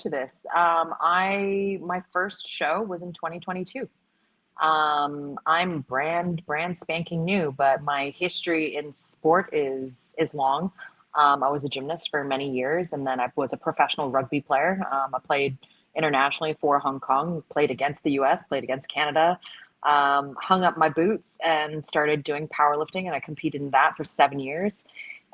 to this. My first show was in 2022. I'm brand spanking new, but my history in sport is long. I was a gymnast for many years, and then I was a professional rugby player. I played internationally for Hong Kong, played against the U.S., played against Canada. Hung up my boots and started doing powerlifting, and I competed in that for 7 years.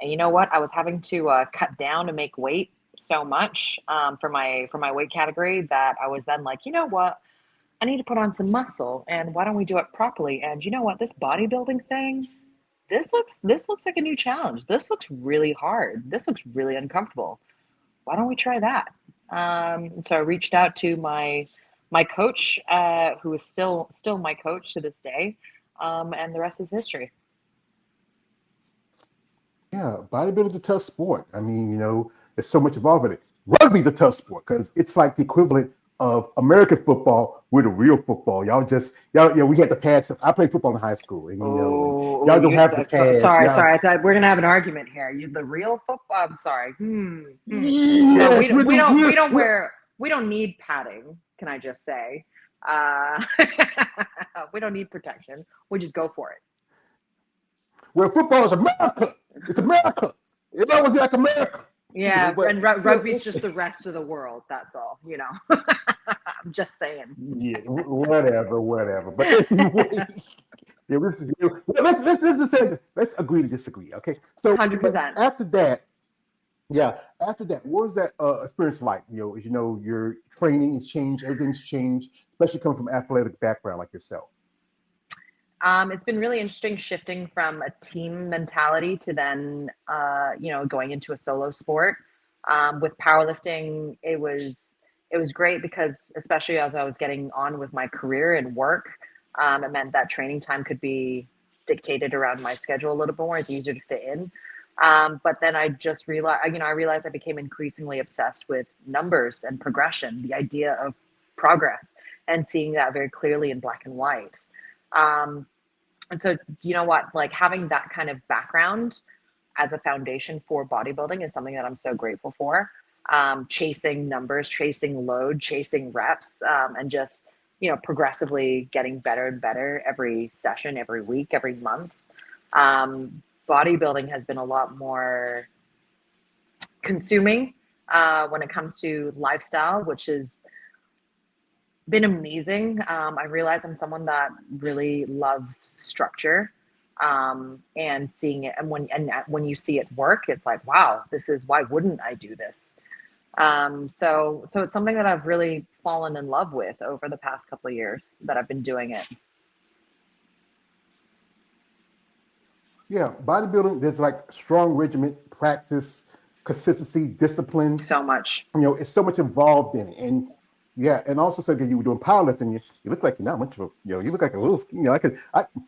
And you know what? I was having to cut down to make weight so much for my weight category that I was then like, you know what? I need to put on some muscle, and why don't we do it properly? And you know what? This bodybuilding thing, this looks like a new challenge. This looks really hard. This looks really uncomfortable. Why don't we try that? So I reached out to my coach, who is still my coach to this day, and the rest is history. Yeah, bodybuilding's a tough sport. I mean, there's so much involved in it. Rugby's a tough sport because it's like the equivalent of American football with a real football. We had the pads. I played football in high school, and Oh, y'all don't have the pads. Y'all, sorry. I thought we're gonna have an argument here. You, the real football. I'm sorry. No, yes, we don't need padding. Can I just say, uh, we don't need protection. We just go for it. where football is America. It's America. It always be like America. Yeah, But and rugby's just the rest of the world. That's all. I'm just saying. yeah, whatever. But anyway, yeah, let's agree to disagree. Okay, so but 100%. after that, what was that experience like? As your training has changed, everything's changed, especially coming from athletic background like yourself. It's been really interesting shifting from a team mentality to then, going into a solo sport. With powerlifting, it was great because especially as I was getting on with my career and work, it meant that training time could be dictated around my schedule a little bit more. It's easier to fit in. But then I just realized, I realized I became increasingly obsessed with numbers and progression, the idea of progress, and seeing that very clearly in black and white. Um, and so, you know what, like having that kind of background as a foundation for bodybuilding is something that I'm so grateful for. Chasing numbers, chasing load, chasing reps, and just, progressively getting better and better every session, every week, every month. Bodybuilding has been a lot more consuming when it comes to lifestyle, which has been amazing. I realize I'm someone that really loves structure, and seeing it, and when you see it work, it's like, wow, this is why wouldn't I do this? So it's something that I've really fallen in love with over the past couple of years that I've been doing it. Yeah, bodybuilding, there's like strong regiment, practice, consistency, discipline. So much. It's so much involved in it. And yeah, and also so you were doing powerlifting, you look like you're not much of a, you look like a little,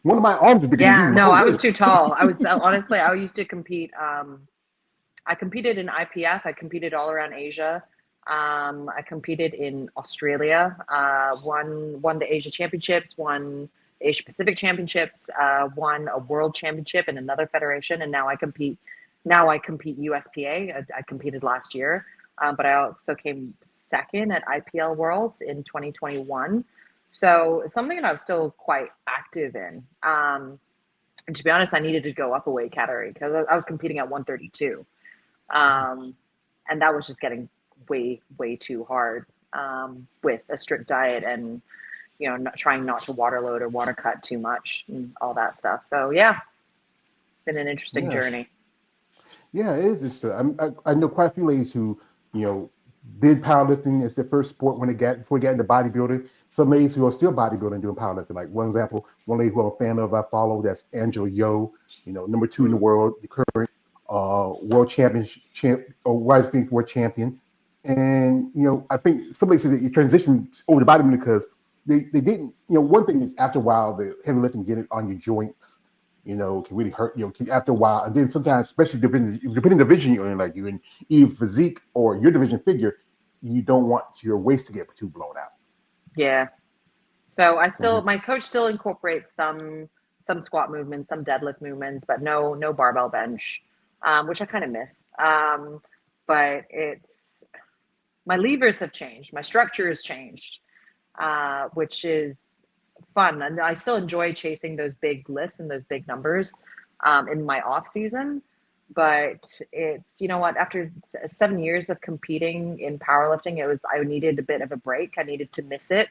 one of my arms is bigger than you, Yeah, my no, whole I was too legs. tall. I was honestly, I used to compete. I competed in IPF. I competed all around Asia. I competed in Australia. Won the Asia Championships. Won Asia Pacific Championships. Won a World Championship in another federation, and now I compete. Now I compete USPA. I competed last year, but I also came second at IPL Worlds in 2021. So something that I was still quite active in. And to be honest, I needed to go up a weight category because I was competing at 132. Um, and that was just getting way too hard, with a strict diet and, trying not to water load or water cut too much and all that stuff. So yeah, it's been an interesting Yeah, journey. yeah, it is. It's, I know quite a few ladies who, you know, did powerlifting as their first sport when they got before they got into bodybuilding. Some ladies who are still bodybuilding doing powerlifting. Like one example, one lady who I'm a fan of, I follow, that's Angela Yo, number two in the Mm. world, the current world champion, or Rise Phoenix world champion. And I think somebody said that you transitioned over to bodybuilding because they didn't. One thing is after a while the heavy lifting get it on your joints. Can really hurt. After a while, and then sometimes, especially depending division you're in, like you in either physique or your division figure, you don't want your waist to get too blown out. Yeah. So So my coach still incorporates some squat movements, some deadlift movements, but no barbell bench, which I kind of miss. But my levers have changed, my structure has changed, which is fun. And I still enjoy chasing those big lifts and those big numbers in my off season. But it's, you know what, after 7 years of competing in powerlifting, I needed a bit of a break. I needed to miss it,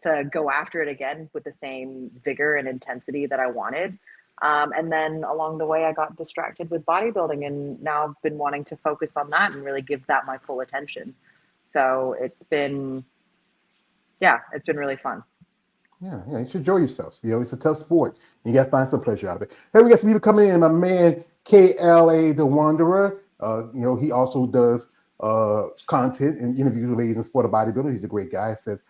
to go after it again with the same vigor and intensity that I wanted. And then along the way, I got distracted with bodybuilding, and now I've been wanting to focus on that and really give that my full attention. So it's been really fun. Yeah, you should enjoy yourselves. It's a tough sport. You got to find some pleasure out of it. Hey, we got some people coming in. My man KLA the Wanderer. He also does content and interviews with ladies in sport of bodybuilding. He's a great guy. He says,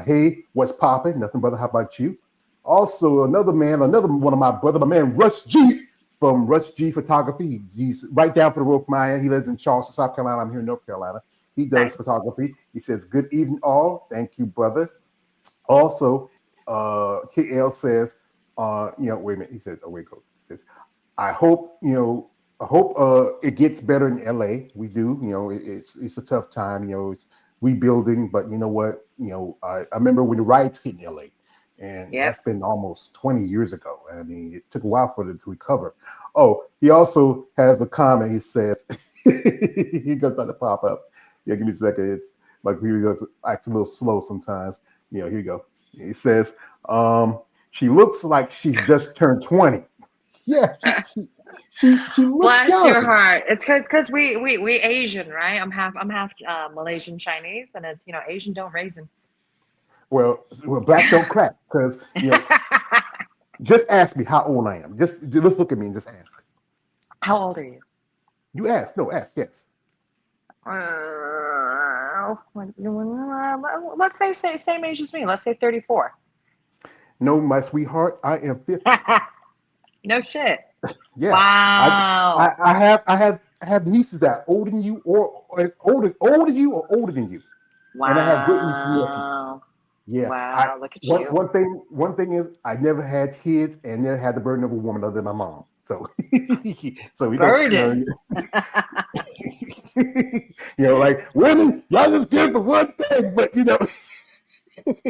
"Hey, what's popping? Nothing, brother. How about you?" Also, another one of my brother, my man Rush G from Rush G Photography. He's right down for the road from Maya. He lives in Charleston, South Carolina. I'm here in North Carolina. He does Nice. photography. He says, "Good evening, all. Thank you, brother." Also, KL says, wait a minute. He says, oh, wait, go. He says, I hope, it gets better in LA. We do, it's a tough time, it's rebuilding, but you know what, I remember when the riots hit in LA, and Yep. that's been almost 20 years ago. I mean, it took a while for it to recover. Oh, he also has a comment. He says, he goes about to pop up. Yeah, give me a second. It's like he goes acts a little slow sometimes. Here you go. He says, she looks like she's just turned 20. Yeah, she looks Bless your young. heart. It's because we Asian, right? I'm half Malaysian Chinese, and it's, Asian don't raisin. Well, black don't crack because just ask me how old I am. Just look at me and just ask. How old are you? You ask, no, ask, yes. Let's say same age as me. Let's say 34. No, my sweetheart, I am 50. No shit. Yeah, Wow. I have nieces that are older than you or as older than you or older than you, and I have great nieces and nephews. Wow. Yeah, I Wow. Look at one you. one thing is I never had kids and never had the burden of a woman other than my mom. So so we don't Burden. like women, y'all just good for one thing, but I'm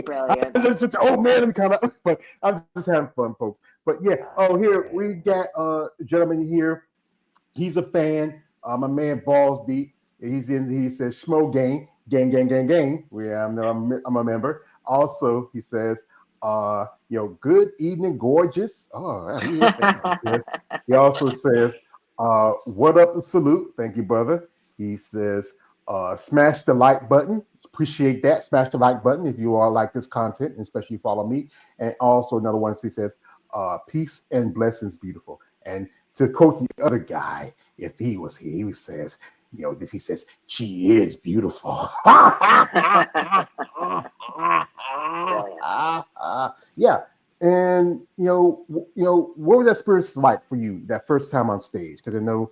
Brilliant. just such an old man and kind of, but I'm just having fun, folks. But yeah, oh here we got a gentleman here. He's a fan. My man Balls Deep. He says Schmo gang. I'm a member. Also, he says, good evening, gorgeous. Oh, he's a fan. He also says, what up the salute? Thank you, brother. He says, smash the like button. Appreciate that. Smash the like button if you all like this content, and especially follow me. And also another one, he says, peace and blessings, beautiful. And to quote the other guy, if he was here, he says, this he says, she is beautiful. Brilliant. Yeah. And what was that experience like for you that first time on stage? Because I know,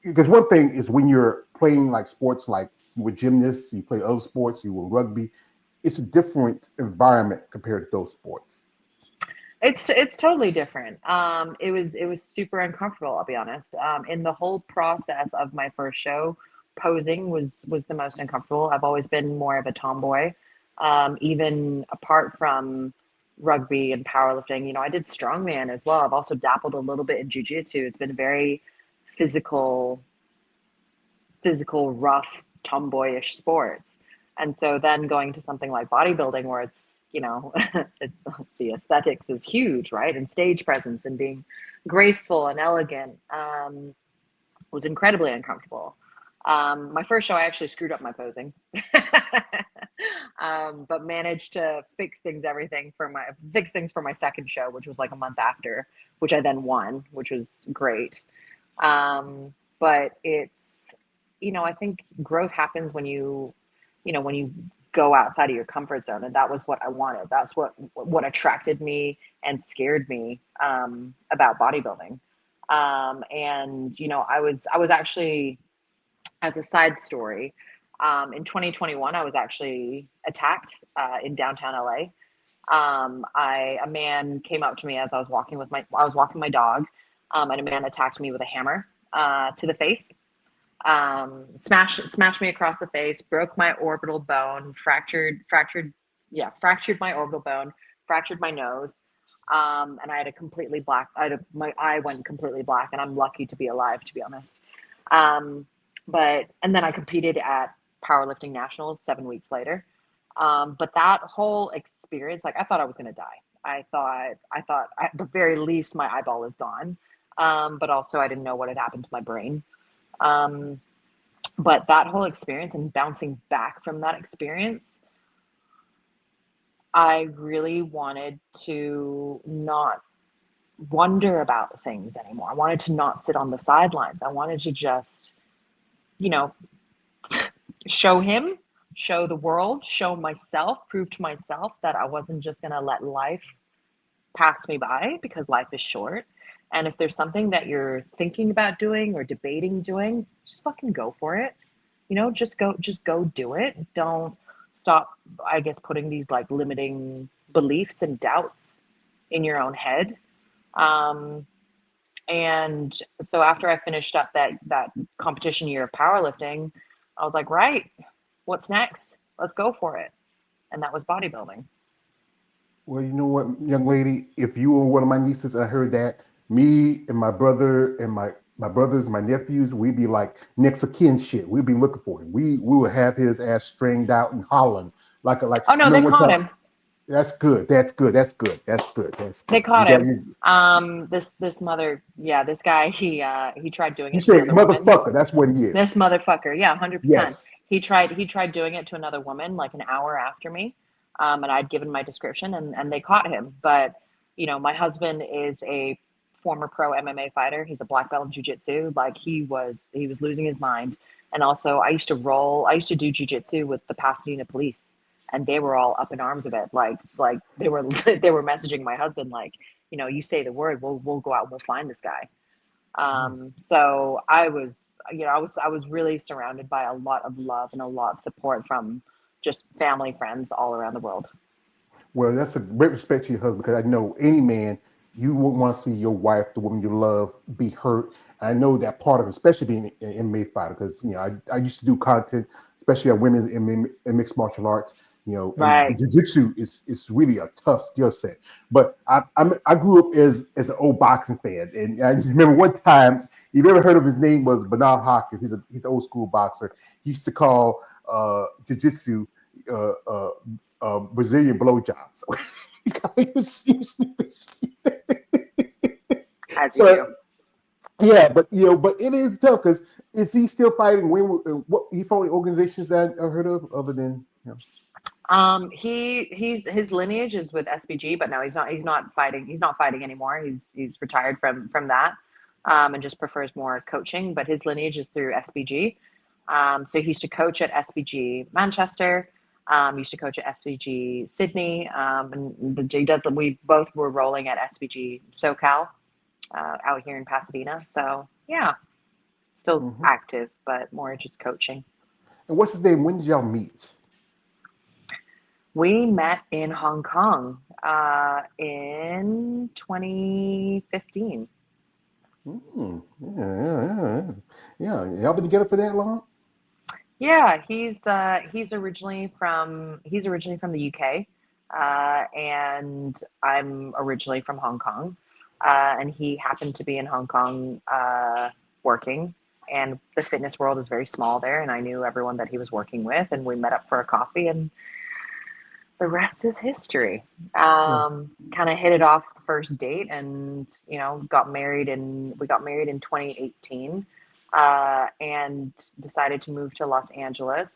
because one thing is when you're playing like sports, like you were gymnasts, you play other sports, you were rugby, it's a different environment compared to those sports. It's totally different. It was super uncomfortable, I'll be honest. In the whole process of my first show, posing was the most uncomfortable. I've always been more of a tomboy. Even apart from rugby and powerlifting, I did strongman as well. I've also dabbled a little bit in jujitsu. It's been very physical, rough, tomboyish sports. And so then going to something like bodybuilding where it's, it's the aesthetics is huge, right? And stage presence and being graceful and elegant was incredibly uncomfortable. My first show, I actually screwed up my posing, but managed to fix things for my second show, which was like a month after, which I then won, which was great. But I think growth happens when you go outside of your comfort zone, and that was what I wanted. That's what attracted me and scared me about bodybuilding. And I was actually, as a side story, in 2021, I was actually attacked in downtown LA. A man came up to me as I was walking my dog, and a man attacked me with a hammer to the face. Smashed me across the face, broke my orbital bone, fractured my orbital bone, fractured my nose. And I had a completely black, my eye went completely black, and I'm lucky to be alive, to be honest. Um, and then I competed at powerlifting nationals 7 weeks later. But that whole experience, like I thought I was going to die. I thought at the very least my eyeball is gone. But also I didn't know what had happened to my brain. Um, but that whole experience and bouncing back from that experience, I really wanted to not wonder about things anymore. I wanted to not sit on the sidelines. I wanted to just, you know, show him, show the world, show myself, prove to myself that I wasn't just going to let life pass me by, because life is short. And if there's something that you're thinking about doing or debating doing, just fucking go for it. Just go do it. Don't stop, I guess, putting these like limiting beliefs and doubts in your own head. Um, and so after I finished up that competition year of powerlifting, I was like, right, what's next? Let's go for it. And that was bodybuilding. Well, you know what, young lady, if you were one of my nieces, I heard that me and my brother and my brothers, my nephews, we'd be like next of kin shit. We'd be looking for him. We would have his ass stringed out and hollering like. Oh I no, they remember one caught time. him. That's good. That's good. That's good. That's good. That's They good. You caught got him. you. This mother, yeah, this guy, he tried doing You it to say another woman. motherfucker. That's what he is. This motherfucker, yeah, 100%. Yes. He tried doing it to another woman like an hour after me, and I'd given my description, and they caught him. But my husband is a former pro MMA fighter. He's a black belt in jujitsu. Like he was losing his mind. And also, I used to do jujitsu with the Pasadena police, and they were all up in arms of it. Like they were they were messaging my husband like, you say the word, we'll go out and we'll find this guy. So I was really surrounded by a lot of love and a lot of support from just family, friends all around the world. Well, that's a great respect to your husband, because I know any man, you wouldn't want to see your wife, the woman you love, be hurt. I know that part of it, especially being an MMA fighter, because I used to do content, especially on women in mixed martial arts. And the Right. jiu-jitsu is really a tough skill set. But I grew up as an old boxing fan, and I just remember one time. You've ever heard of his name was Bernard Hopkins? He's an old school boxer. He used to call jiu-jitsu uh, uh, Brazilian blowjob. So As you but do. yeah, but it is tough, because is he still fighting? When what he fought organizations that I heard of other than His lineage is with SBG, but no, he's not fighting. He's not fighting anymore. He's retired from that, and just prefers more coaching. But his lineage is through SBG. So he used to coach at SBG Manchester. Used to coach at SBG Sydney, we both were rolling at SBG SoCal, out here in Pasadena. So yeah, still Mhm. active, but more just coaching. And what's his name? When did y'all meet? We met in Hong Kong in 2015. Yeah. Y'all been together for that long? Yeah, he's originally from the UK, and I'm originally from Hong Kong, and he happened to be in Hong Kong working. And the fitness world is very small there, and I knew everyone that he was working with, and we met up for a coffee, and the rest is history. Yeah. Kind of hit it off the first date, and we got married in 2018, and decided to move to Los Angeles.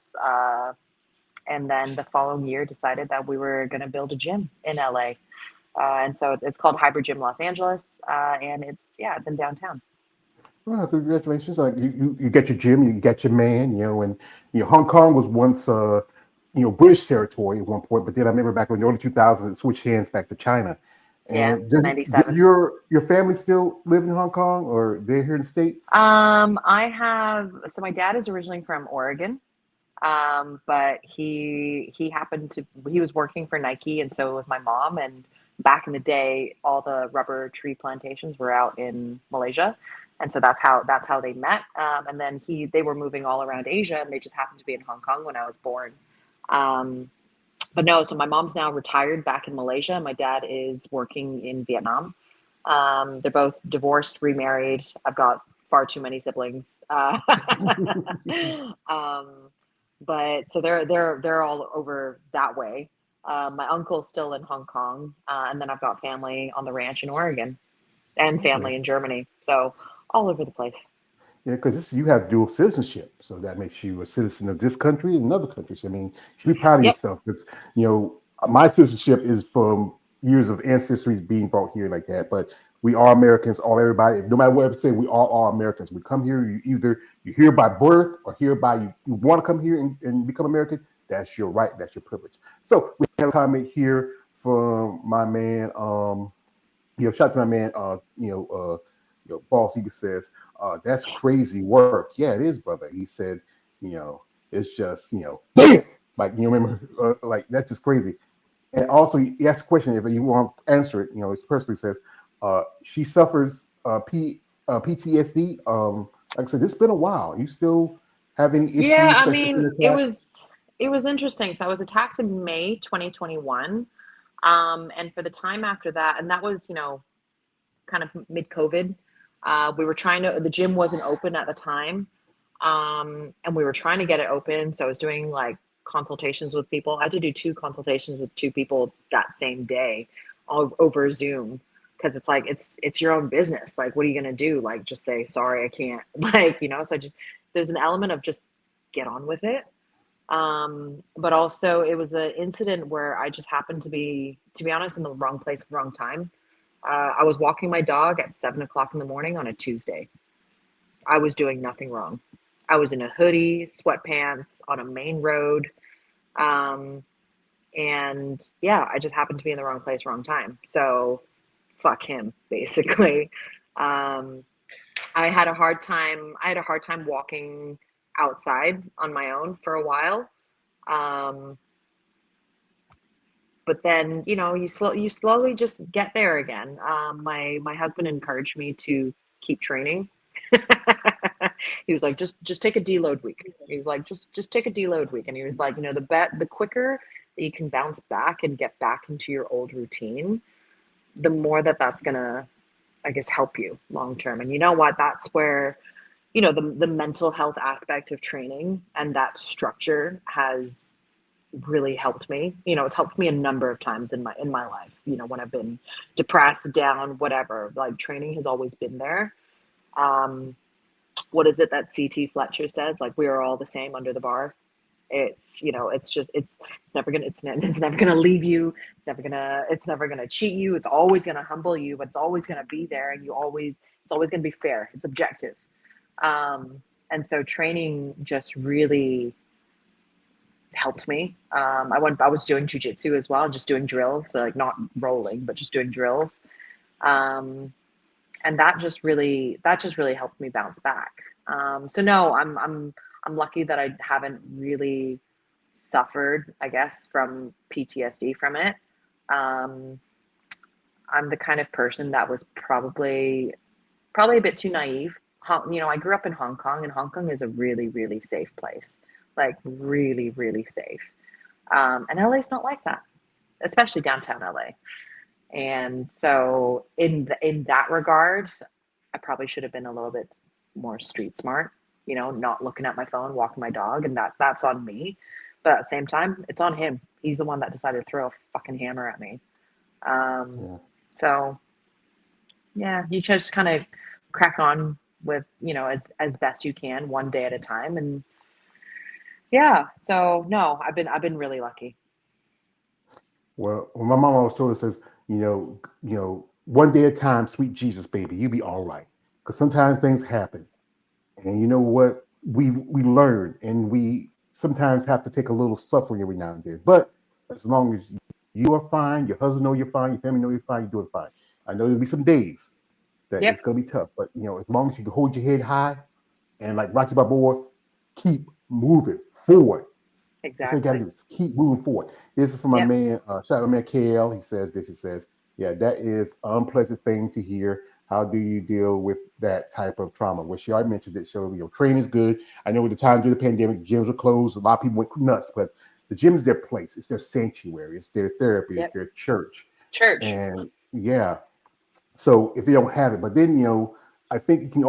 And then the following year, decided that we were going to build a gym in LA. And so it's called Hybrid Gym Los Angeles, and it's in downtown. Well, congratulations! Like you get your gym, you get your man, and Hong Kong was once British territory at one point, but then I remember back in the early 2000s, it switched hands back to China. Yeah, And did 97. your family still live in Hong Kong, or they're here in the States? My dad is originally from Oregon. But he was working for Nike, and so was my mom. And back in the day, all the rubber tree plantations were out in Malaysia, and so that's how they met. And then they were moving all around Asia, and they just happened to be in Hong Kong when I was born. Um, but no, so my mom's now retired back in Malaysia. My dad is working in Vietnam. They're both divorced, remarried. I've got far too many siblings. Um, but so they're all over that way. My uncle's still in Hong Kong, and then I've got family on the ranch in Oregon and Okay. family in Germany. So all over the place. Yeah, because you have dual citizenship, so that makes you a citizen of this country and other countries. I mean, you should be proud of Yep. yourself because my citizenship is from years of ancestry being brought here like that. But we are Americans, all everybody. No matter what I say, we all are Americans. We come here. You're here by birth or here by you want to come here and become American. That's your right. That's your privilege. So we have a comment here from my man. Shout out to my man. Boss. He says, "That's crazy work." Yeah, it is, brother. He said, it's just, damn, like remember, like that's just crazy. And also, he asked a question if you want to answer it. His personally says, she suffers PTSD. Like I said, it's been a while. You still have any Yeah, issues, I especially mean, from the attack? it was interesting. So I was attacked in May 2021. And for the time after that, and that was, kind of mid COVID. We were the gym wasn't open at the time. And we were trying to get it open. So I was doing like consultations with people. I had to do two consultations with two people that same day over Zoom because it's like it's your own business. Like, what are you gonna do? Like, just say sorry, I can't. So just there's an element of just get on with it. But also it was an incident where I just happened to be honest, in the wrong place, wrong time. I was walking my dog at 7 o'clock in the morning on a Tuesday. I was doing nothing wrong. I was in a hoodie, sweatpants on a main road. Um, and yeah, I just happened to be in the wrong place, wrong time. So fuck him, basically. Um, I had a hard time walking outside on my own for a while. Um, but then, you slowly just get there again. My husband encouraged me to keep training. He was like, just take a deload week. He was like, just take a deload week. And he was like, the quicker that you can bounce back and get back into your old routine, the more that's gonna, I guess, help you long term. And you know what? That's where, the mental health aspect of training and that structure has really helped me. It's helped me a number of times in my life. When I've been depressed, down, whatever, like training has always been there. Um, what is it that CT Fletcher says? Like, we are all the same under the bar. It's never gonna it's never gonna leave you. It's never gonna cheat you. It's always gonna humble you, but it's always gonna be there, and it's always gonna be fair. It's objective. And so training just really helped me. I was doing jujitsu as well, just doing drills, so like not rolling, but just doing drills. Um, and that just really helped me bounce back. So no, I'm lucky that I haven't really suffered, I guess, from PTSD from it. Um, I'm the kind of person that was probably a bit too naive. I grew up in Hong Kong, and Hong Kong is a really, really safe place, like really, really safe. And LA's not like that, especially downtown LA. And so in that regard, I probably should have been a little bit more street smart, not looking at my phone, walking my dog, and that's on me. But at the same time, it's on him. He's the one that decided to throw a fucking hammer at me. Um, Yeah. so yeah, you just kind of crack on with, as best you can, one day at a time. And yeah, so no, I've been really lucky. Well, my mom always told us, says, one day at a time, sweet Jesus, baby, you be all right. Because sometimes things happen, and you know what? We learn, and we sometimes have to take a little suffering every now and then. But as long as you are fine, your husband know you're fine, your family know you're fine, you're doing fine. I know there'll be some days that Yep, it's gonna be tough, but as long as you can hold your head high and like Rocky Balboa, keep moving forward. That's all you got to exactly. do is keep moving forward. This is from my Yep. man, shout out to my man KL. He says, yeah, that is an unpleasant thing to hear. how do you deal with that type of trauma? Where she already mentioned that, so training is good. I know at the time during the pandemic, gyms were closed. A lot of people went nuts, but the gym is their place. It's their sanctuary. It's their therapy. It's Yep. their church. Church. And yeah, so if they don't have it, but then I think you can